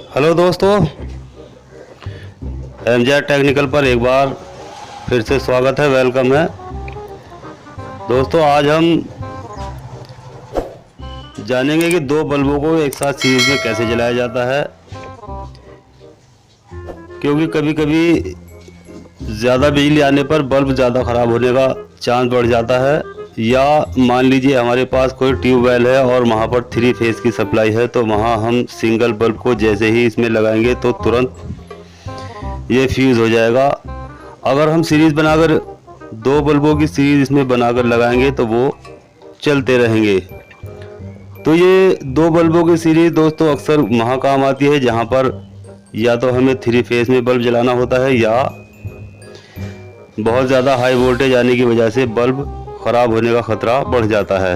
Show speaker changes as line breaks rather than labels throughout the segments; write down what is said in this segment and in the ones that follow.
Hello दोस्तों, Mz technical पर एक बार फिर से स्वागत है, वेलकम है। दोस्तों आज हम जानेंगे कि दो बल्बों को एक साथ सीरीज में कैसे जलाया जाता है, क्योंकि कभी कभी ज़्यादा बिजली आने पर बल्ब ज़्यादा ख़राब होने का चांस बढ़ जाता है। या मान लीजिए हमारे पास कोई ट्यूबवेल है और वहाँ पर 3 फेज़ की सप्लाई है, तो वहाँ हम सिंगल बल्ब को जैसे ही इसमें लगाएंगे तो तुरंत ये फ्यूज़ हो जाएगा। अगर हम सीरीज़ बनाकर दो बल्बों की सीरीज़ इसमें बनाकर लगाएंगे तो वो चलते रहेंगे। तो ये दो बल्बों की सीरीज़ दोस्तों अक्सर वहाँ काम आती है जहाँ पर या तो हमें 3 फेज़ में बल्ब जलाना होता है या बहुत ज़्यादा हाई वोल्टेज आने की वजह से बल्ब ख़राब होने का ख़तरा बढ़ जाता है।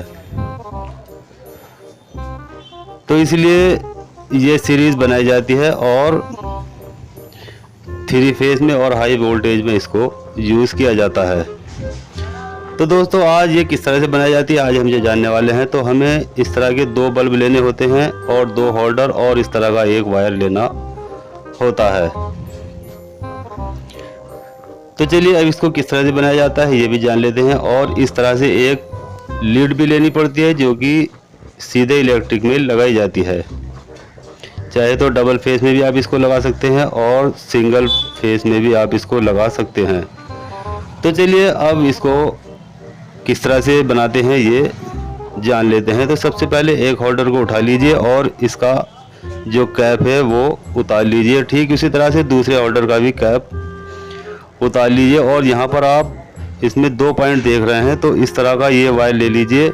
तो इसलिए ये सीरीज़ बनाई जाती है और 3 फेज़ में और हाई वोल्टेज में इसको यूज़ किया जाता है। तो दोस्तों आज ये किस तरह से बनाई जाती है आज हम ये जानने वाले हैं। तो हमें इस तरह के दो बल्ब लेने होते हैं और दो होल्डर और इस तरह का एक वायर लेना होता है। तो चलिए अब इसको किस तरह से बनाया जाता है ये भी जान लेते हैं। और इस तरह से एक लीड भी लेनी पड़ती है जो कि सीधे इलेक्ट्रिक में लगाई जाती है। चाहे तो डबल फेस में भी आप इसको लगा सकते हैं और सिंगल फेस में भी आप इसको लगा सकते हैं। तो चलिए अब इसको किस तरह से बनाते हैं ये जान लेते हैं। तो सबसे पहले एक होल्डर को उठा लीजिए और इसका जो कैप है वो उतार लीजिए। ठीक उसी तरह से दूसरे होल्डर का भी कैप उतार लीजिए और यहाँ पर आप इसमें 2 पॉइंट देख रहे हैं, तो इस तरह का ये वायर ले लीजिए।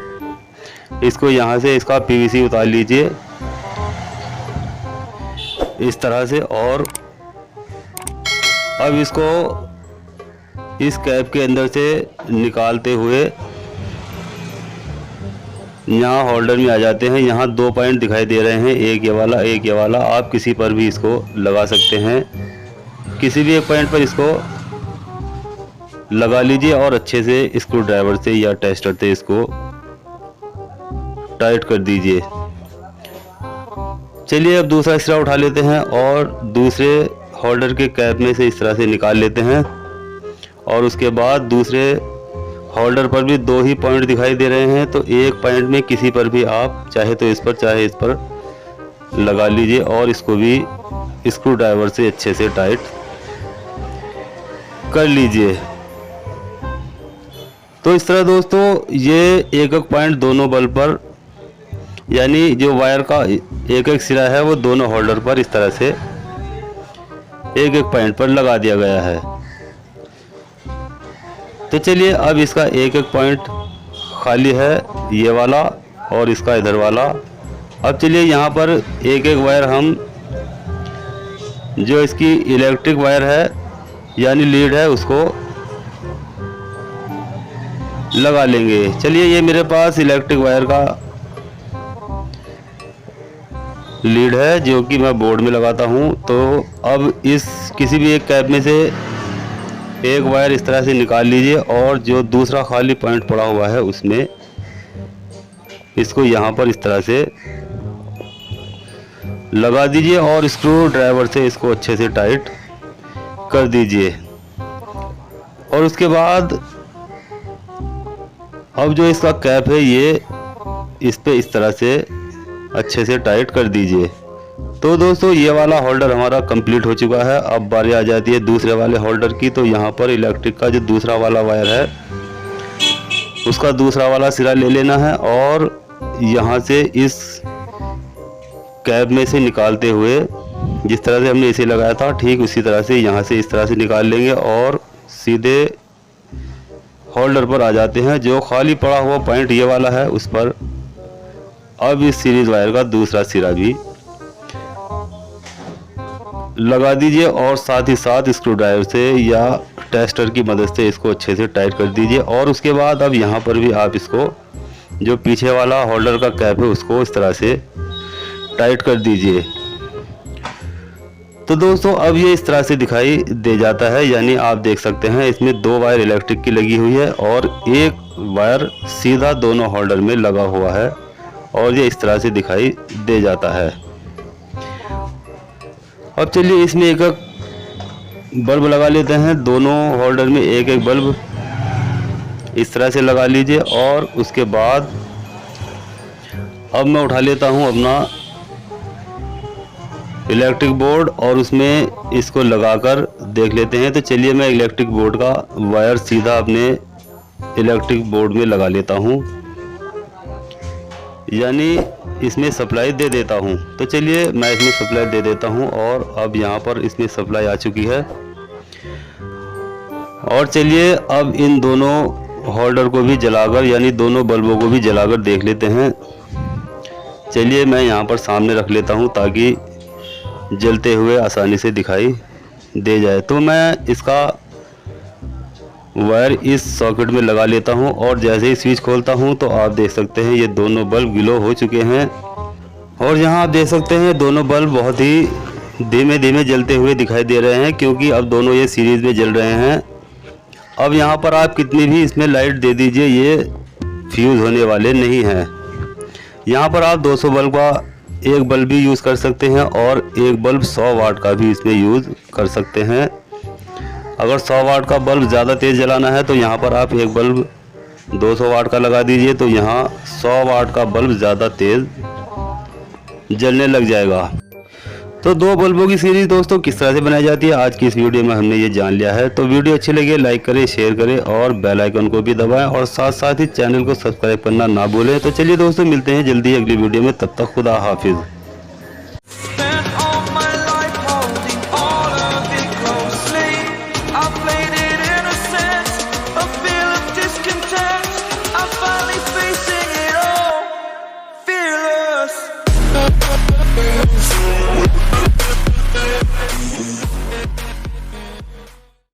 इसको यहाँ से इसका पीवीसी उतार लीजिए इस तरह से। और अब इसको इस कैप के अंदर से निकालते हुए यहाँ होल्डर में आ जाते हैं। यहाँ 2 पॉइंट दिखाई दे रहे हैं, एक ये वाला एक ये वाला। आप किसी पर भी इसको लगा सकते हैं, किसी भी एक पॉइंट पर इसको लगा लीजिए और अच्छे से स्क्रू ड्राइवर से या टेस्टर से इसको टाइट कर दीजिए। चलिए अब दूसरा सिरा उठा लेते हैं और दूसरे होल्डर के कैप में से इस तरह से निकाल लेते हैं। और उसके बाद दूसरे होल्डर पर भी 2 ही पॉइंट दिखाई दे रहे हैं, तो एक पॉइंट में किसी पर भी आप चाहे तो इस पर चाहे इस पर लगा लीजिए और इसको भी स्क्रू ड्राइवर से अच्छे से टाइट कर लीजिए। तो इस तरह दोस्तों ये एक एक पॉइंट दोनों बल्ब पर, यानी जो वायर का एक एक सिरा है वो दोनों होल्डर पर इस तरह से एक एक पॉइंट पर लगा दिया गया है। तो चलिए अब इसका एक एक पॉइंट खाली है, ये वाला और इसका इधर वाला। अब चलिए यहाँ पर एक एक वायर हम जो इसकी इलेक्ट्रिक वायर है यानी लीड है उसको लगा लेंगे। चलिए ये मेरे पास इलेक्ट्रिक वायर का लीड है जो कि मैं बोर्ड में लगाता हूँ। तो अब इस किसी भी एक कैप में से एक वायर इस तरह से निकाल लीजिए और जो दूसरा खाली पॉइंट पड़ा हुआ है उसमें इसको यहाँ पर इस तरह से लगा दीजिए और स्क्रू ड्राइवर से इसको अच्छे से टाइट कर दीजिए। और उसके बाद अब जो इसका कैप है ये इस पे इस तरह से अच्छे से टाइट कर दीजिए। तो दोस्तों ये वाला होल्डर हमारा कंप्लीट हो चुका है। अब बारी आ जाती है दूसरे वाले होल्डर की। तो यहाँ पर इलेक्ट्रिक का जो दूसरा वाला वायर है उसका दूसरा वाला सिरा ले लेना है और यहाँ से इस कैप में से निकालते हुए जिस तरह से हमने इसे लगाया था ठीक उसी तरह से यहाँ से इस तरह से निकाल लेंगे और सीधे होल्डर पर आ जाते हैं। जो खाली पड़ा हुआ पॉइंट ये वाला है उस पर अब इस सीरीज वायर का दूसरा सिरा भी लगा दीजिए और साथ ही साथ स्क्रू ड्राइवर से या टेस्टर की मदद से इसको अच्छे से टाइट कर दीजिए। और उसके बाद अब यहाँ पर भी आप इसको जो पीछे वाला होल्डर का कैप है उसको इस तरह से टाइट कर दीजिए। तो दोस्तों अब ये इस तरह से दिखाई दे जाता है, यानी आप देख सकते हैं इसमें 2 वायर इलेक्ट्रिक की लगी हुई है और एक वायर सीधा दोनों होल्डर में लगा हुआ है और ये इस तरह से दिखाई दे जाता है। अब चलिए इसमें एक एक बल्ब लगा लेते हैं। दोनों होल्डर में एक एक बल्ब इस तरह से लगा लीजिए और उसके बाद अब मैं उठा लेता हूं अपना इलेक्ट्रिक बोर्ड और उसमें इसको लगाकर देख लेते हैं। तो चलिए मैं इलेक्ट्रिक बोर्ड का वायर सीधा अपने इलेक्ट्रिक बोर्ड में लगा लेता हूं, यानी इसमें सप्लाई दे देता हूं। तो चलिए मैं इसमें सप्लाई दे देता हूं और अब यहां पर इसमें सप्लाई आ चुकी है। और चलिए अब इन दोनों होल्डर को भी जलाकर, यानी दोनों बल्बों को भी जलाकर देख लेते हैं। चलिए मैं यहाँ पर सामने रख लेता हूँ ताकि जलते हुए आसानी से दिखाई दे जाए। तो मैं इसका वायर इस सॉकेट में लगा लेता हूँ और जैसे ही स्विच खोलता हूँ तो आप देख सकते हैं ये दोनों बल्ब ग्लो हो चुके हैं। और यहाँ आप देख सकते हैं दोनों बल्ब बहुत ही धीमे धीमे जलते हुए दिखाई दे रहे हैं, क्योंकि अब दोनों ये सीरीज में जल रहे हैं। अब यहाँ पर आप कितनी भी इसमें लाइट दे दीजिए, ये फ्यूज़ होने वाले नहीं हैं। यहाँ पर आप 200 बल्ब का एक बल्ब भी यूज़ कर सकते हैं और एक बल्ब 100 वाट का भी इसमें यूज़ कर सकते हैं। अगर 100 वाट का बल्ब ज़्यादा तेज़ जलाना है तो यहाँ पर आप एक बल्ब 200 वाट का लगा दीजिए, तो यहाँ 100 वाट का बल्ब ज़्यादा तेज़ जलने लग जाएगा। तो दो बल्बों की सीरीज दोस्तों किस तरह से बनाई जाती है, आज की इस वीडियो में हमने ये जान लिया है। तो वीडियो अच्छी लगे लाइक करें, शेयर करें और बेल आइकन को भी दबाएं और साथ साथ ही चैनल को सब्सक्राइब करना ना भूलें। तो चलिए दोस्तों मिलते हैं जल्दी अगली वीडियो में, तब तक खुदा हाफिज़।